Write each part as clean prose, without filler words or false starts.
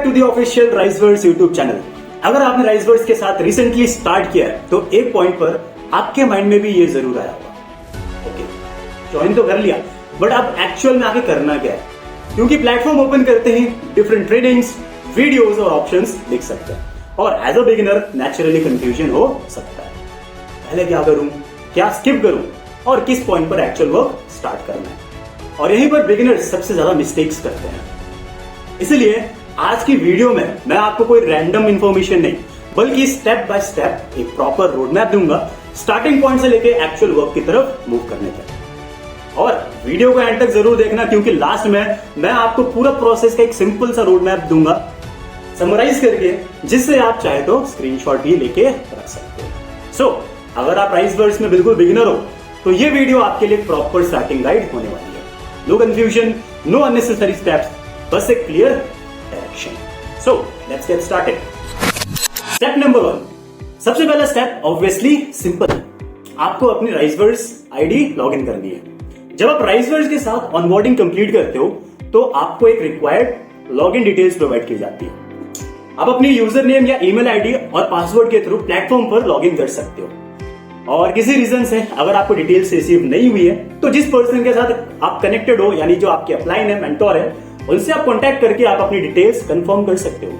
Back to the official Riseverse YouTube channel. अगर आपने राइजवर्स के साथ रिसेंटली स्टार्ट किया है तो एक पॉइंट पर आपके माइंड में भी ये जरूर आया होगा, ओके ज्वाइन तो कर लिया बट अब एक्चुअल में आगे करना क्या है, क्योंकि प्लेटफॉर्म ओपन करते ही डिफरेंट ट्रेनिंग्स, वीडियोस और ऑप्शंस दिख सकते हैं और as a beginner naturally confusion हो सकता है। पहले क्या करूं, क्या स्किप करूं और किस पॉइंट पर एक्चुअल वर्क स्टार्ट करना है, और यहीं पर बिगिनर्स सबसे ज्यादा मिस्टेक्स करते हैं। इसलिए आज की वीडियो में मैं आपको कोई रैंडम इंफॉर्मेशन नहीं बल्कि स्टेप बाय स्टेप एक प्रॉपर रोड मैप दूंगा, स्टार्टिंग पॉइंट से लेके एक्चुअल वर्क की तरफ मूव करने तक। और वीडियो को एंड तक जरूर देखना, क्योंकि लास्ट में मैं आपको पूरा प्रोसेस का एक सिंपल सा रोड मैप दूंगा समराइज करके, जिससे आप चाहे तो स्क्रीनशॉट भी लेके रख सकते हो। सो अगर आप राइजवर्स में बिल्कुल बिगिनर हो तो ये वीडियो आपके लिए प्रॉपर स्टार्टिंग गाइड होने वाली है। No confusion, no unnecessary steps, बस एक clear direction. So let's get started. Step number 1, सबसे पहला स्टेप ऑब्वियसली सिंपल है, आपको अपनी राइजवर्स आईडी लॉगिन करनी है। जब आप राइजवर्स के साथ ऑनबोर्डिंग कंप्लीट करते हो तो आपको एक रिक्वायर्ड लॉगिन डिटेल्स प्रोवाइड की जाती है। आप अपनी यूजर नेम या ईमेल आईडी और पासवर्ड के थ्रू प्लेटफॉर्म पर लॉगिन कर सकते हो, और किसी रीजन से अगर आपको डिटेल्स रिसीव नहीं हुई है तो जिस पर्सन के साथ आप कनेक्टेड हो, यानी जो आपके अपलाइन है, मेंटोर है, उनसे आप कांटेक्ट करके आप अपनी डिटेल्स कंफर्म कर सकते हो।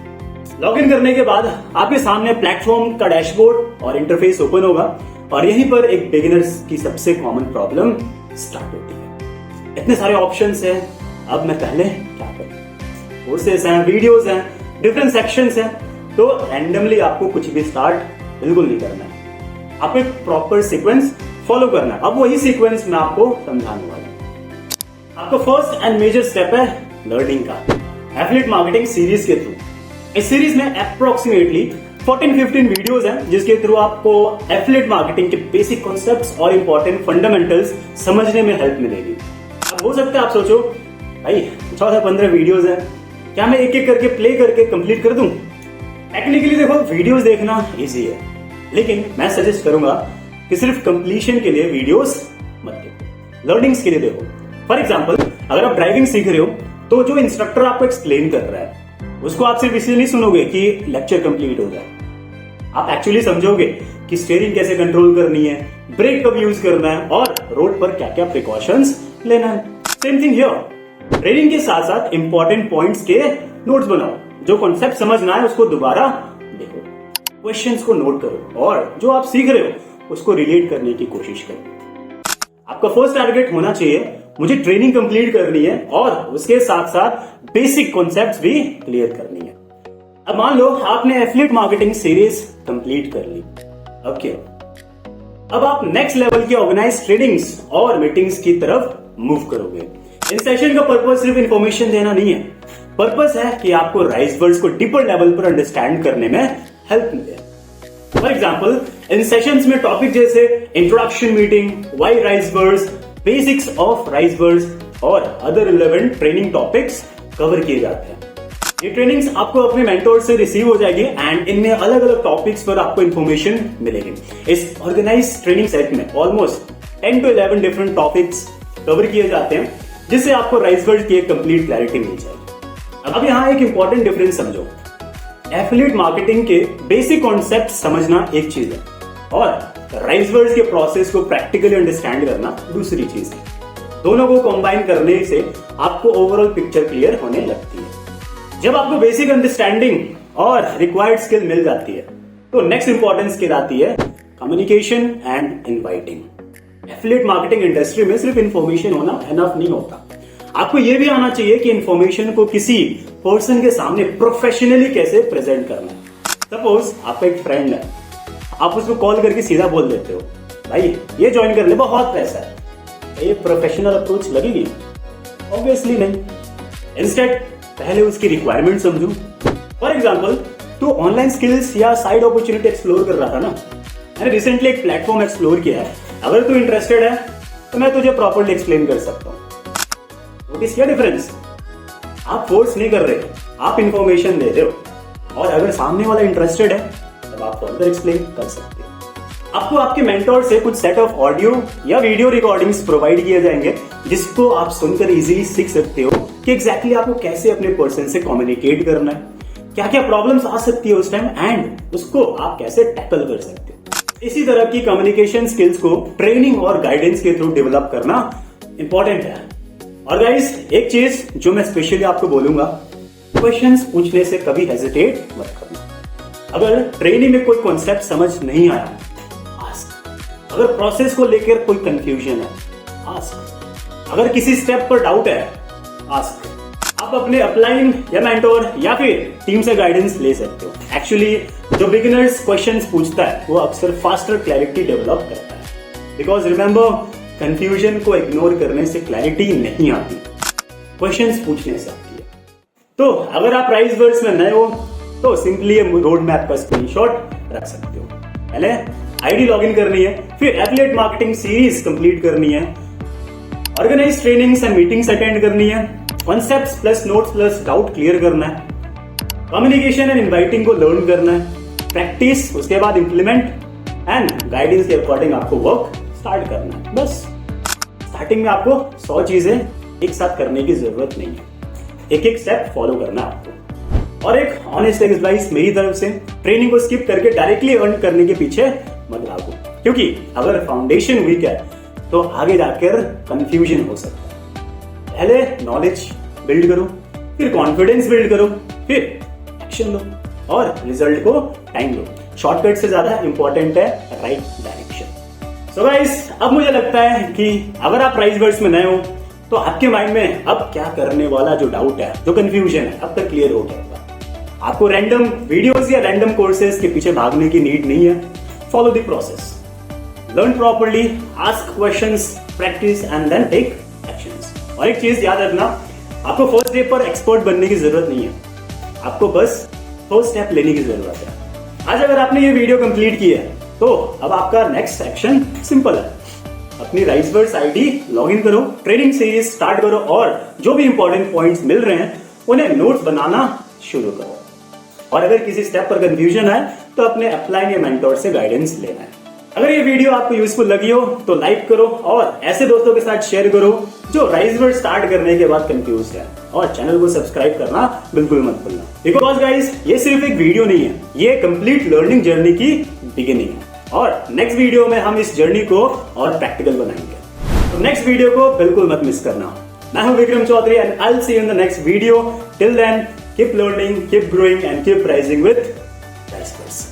लॉगिन करने के बाद आपके सामने प्लेटफॉर्म का डैशबोर्ड और इंटरफेस ओपन होगा, और यहीं पर एक बिगिनर्स की सबसे कॉमन प्रॉब्लम स्टार्ट होती है। इतने सारे ऑप्शंस हैं, अब मैं पहले क्या करूं? कोर्सेस हैं, वीडियोस हैं, डिफरेंट सेक्शंस हैं, तो रैंडमली आपको कुछ भी स्टार्ट बिल्कुल नहीं करना है। आपको एक प्रॉपर सीक्वेंस फॉलो करना है। अब वही सीक्वेंस मैं आपको समझाने वाला हूं। आपका फर्स्ट एंड मेजर स्टेप है लर्निंग का, एफिलिएट मार्केटिंग सीरीज के थ्रू। इस सीरीज में अप्रोक्सीमेटली 14-15 वीडियोस हैं, जिसके थ्रू आपको एफिलिएट मार्केटिंग के बेसिक कॉन्सेप्ट्स और इंपॉर्टेंट फंडामेंटल्स समझने में हेल्प मिलेगी। अब हो सकता है आप सोचो भाई 14-15 वीडियोस हैं, क्या मैं एक एक करके प्ले करके कंप्लीट कर दूं? टेक्निकली देखो, वीडियोस देखना इजी है, लेकिन मैं सजेस्ट करूंगा कि सिर्फ कंप्लीशन के लिए वीडियोस मत देखो, लर्निंग्स के लिए देखो। फॉर एग्जांपल, अगर आप ड्राइविंग सीख रहे हो तो जो इंस्ट्रक्टर आपको एक्सप्लेन कर रहा है उसको आप सिर्फ इसलिए नहीं सुनोगे कि लेक्चर कंप्लीट हो जाए। आप एक्चुअली समझोगे कि स्टीयरिंग कैसे कंट्रोल करनी है, ब्रेक कब यूज करना है और रोड पर क्या क्या प्रिकॉशंस लेना है। सेम थिंग हियर, ट्रेनिंग के साथ साथ इंपॉर्टेंट पॉइंट्स के नोट्स बनाओ, जो कॉन्सेप्ट समझना है उसको दोबारा देखो, क्वेश्चंस को नोट करो और जो आप सीख रहे हो उसको रिलेट करने की कोशिश करो। आपका फर्स्ट टारगेट होना चाहिए मुझे ट्रेनिंग कंप्लीट करनी है और उसके साथ साथ बेसिक कॉन्सेप्ट्स भी क्लियर करनी है। अब मान लो आपने एफिलिएट मार्केटिंग सीरीज कंप्लीट कर ली, अब क्या? अब आप नेक्स्ट लेवल की ऑर्गेनाइज ट्रेनिंग्स और मीटिंग्स की तरफ मूव करोगे। इन सेशन का पर्पस सिर्फ इंफॉर्मेशन देना नहीं है, पर्पस है कि आपको राइजवर्स को डीपर लेवल पर अंडरस्टैंड करने में हेल्प मिले। फॉर एग्जाम्पल, इन सेशंस में टॉपिक जैसे introduction meeting, why Riseverse, basics of Riseverse और other relevant training topics cover किए जाते हैं। ये ट्रेनिंग्स आपको अपने मेंटोर से रिसीव हो जाएगी एंड इनमें अलग अलग टॉपिक्स पर आपको इंफॉर्मेशन मिलेगी। इस ऑर्गेनाइज ट्रेनिंग सेट में almost 10 to 11 different topics cover किए जाते हैं, जिससे आपको राइजवर्स की एक कंप्लीट क्लैरिटी मिल जाएगी। अब यहाँ एक इंपॉर्टेंट डिफरेंस समझो, एफिलिएट मार्केटिंग के बेसिक कॉन्सेप्ट समझना एक चीज है और राइजवर्स के प्रोसेस को प्रैक्टिकली अंडरस्टैंड करना दूसरी चीज है। दोनों को कंबाइन करने से आपको ओवरऑल पिक्चर क्लियर होने लगती है। जब आपको बेसिक अंडरस्टैंडिंग और रिक्वायर्ड स्किल मिल जाती है तो नेक्स्ट इंपॉर्टेंट स्किल आती है communication and inviting. Affiliate marketing industry में सिर्फ इंफॉर्मेशन होना एनफ नहीं होता, आपको यह भी आना चाहिए कि इंफॉर्मेशन को किसी पर्सन के सामने प्रोफेशनली कैसे प्रेजेंट करना है। सपोज आपका एक फ्रेंड है, आप उसको कॉल करके सीधा बोल देते हो भाई ये ज्वाइन कर ले, बहुत पैसा है। ये प्रोफेशनल अप्रोच लगेगी? ऑब्वियसली नहीं। इंस्टेड पहले उसकी रिक्वायरमेंट समझो। फॉर एग्जांपल, तू ऑनलाइन स्किल्स या साइड अपॉर्चुनिटी एक्सप्लोर कर रहा था ना, मैंने रिसेंटली एक प्लेटफॉर्म एक्सप्लोर किया है, अगर तू इंटरेस्टेड है तो मैं तुझे प्रॉपर्ली एक्सप्लेन कर सकता हूँ। नोटिस किया डिफरेंस? आप फोर्स नहीं कर रहे, आप इंफॉर्मेशन दे रहे हो, और अगर सामने वाला इंटरेस्टेड है तब आप फर्दर एक्सप्लेन कर सकते हो। आपको आपके मेंटोर से कुछ सेट ऑफ ऑडियो या वीडियो रिकॉर्डिंग्स प्रोवाइड किए जाएंगे, जिसको आप सुनकर इजीली सीख सकते हो कि एग्जैक्टली आपको कैसे अपने पर्सन से कम्युनिकेट करना है, क्या क्या प्रॉब्लम्स आ सकती है उस टाइम एंड उसको आप कैसे टैकल कर सकते हो। इसी तरह की कम्युनिकेशन स्किल्स को ट्रेनिंग और गाइडेंस के थ्रू डेवलप करना इंपॉर्टेंट है। और गाइस एक चीज जो मैं स्पेशली आपको बोलूंगा, क्वेश्चंस पूछने से कभी हेजिटेट मत करना। अगर ट्रेनिंग में कोई कॉन्सेप्ट समझ नहीं आया, आस्क। अगर प्रोसेस को लेकर कोई कंफ्यूजन है, आस्क। अगर किसी स्टेप पर डाउट है, आस्क। आप अपने अपलाइन या मेंटोर या फिर टीम से गाइडेंस ले सकते हो। एक्चुअली जो बिगिनर्स क्वेश्चंस पूछता है वो अक्सर फास्टर क्लैरिटी डेवलप करता है। बिकॉज रिमेंबर, कंफ्यूजन को इग्नोर करने से क्लैरिटी नहीं आती, क्वेश्चंस पूछने से आती है। तो अगर आप राइजवर्स में नए हो तो सिंपली रोड मैप का स्क्रीनशॉट रख सकते हो। पहले आईडी लॉगिन करनी है, फिर एफिलिएट मार्केटिंग सीरीज कंप्लीट करनी है, organise trainings and meetings attend करनी है, concepts plus notes plus doubt clear करना है, कम्युनिकेशन एंड इनवाइटिंग को लर्न करना है, प्रैक्टिस, उसके बाद इंप्लीमेंट एंड गाइडेंस के अकॉर्डिंग आपको वर्क स्टार्ट करना है। बस स्टार्टिंग में आपको 100 चीजें एक साथ करने की जरूरत नहीं है, एक एक स्टेप फॉलो करना है आपको। और एक ऑनेस्ट एडवाइस मेरी तरफ से, ट्रेनिंग को स्किप करके डायरेक्टली अर्न करने के पीछे मत भागो, क्योंकि अगर फाउंडेशन वीक है तो आगे जाकर कंफ्यूजन हो सकता है। पहले नॉलेज बिल्ड करो, फिर कॉन्फिडेंस बिल्ड करो, फिर एक्शन लो और रिजल्ट को टाइम दो। शॉर्टकट से ज्यादा इंपॉर्टेंट है राइट डायरेक्शन। सो गाइस, अब मुझे लगता है कि अगर आप राइजवर्स में नए हो तो आपके माइंड में अब क्या करने वाला जो डाउट है, जो कंफ्यूजन है, अब तक क्लियर हो गया होगा। आपको रैंडम वीडियोस या रैंडम कोर्सेज के पीछे भागने की नीड नहीं है। Follow the process, learn properly, ask questions, practice and then take actions. और एक चीज याद रखना, आपको फर्स्ट डे पर एक्सपर्ट बनने की जरूरत नहीं है, आपको बस फर्स्ट स्टेप लेने की जरूरत है। आज अगर आपने ये वीडियो कंप्लीट की है तो अब आपका नेक्स्ट एक्शन सिंपल है, अपनी राइजवर्स आईडी लॉगिन करो, ट्रेनिंग सीरीज स्टार्ट करो और जो भी इंपॉर्टेंट पॉइंट्स मिल रहे हैं उन्हें नोट्स बनाना शुरू करो। और अगर किसी स्टेप पर कंफ्यूजन है तो अपने अपलाइन या मेंटोर से गाइडेंस लेना है। अगर ये वीडियो आपको यूजफुल लगी हो तो लाइक करो और ऐसे दोस्तों के साथ शेयर करो जो राइजवर्स स्टार्ट करने के बाद कंफ्यूज है, और चैनल को सब्सक्राइब करना बिल्कुल मत भूलना। बिकॉज गाइस, ये सिर्फ एक वीडियो नहीं है, ये कंप्लीट लर्निंग जर्नी की बिगिनिंग है और नेक्स्ट वीडियो में हम इस जर्नी को और प्रैक्टिकल बनाएंगे। तो नेक्स्ट वीडियो को बिल्कुल मत मिस करना। मैं हूं Vikram Chaudhary and I will see you in the next video. Till then, keep learning, keep growing and keep rising with राइजवर्स।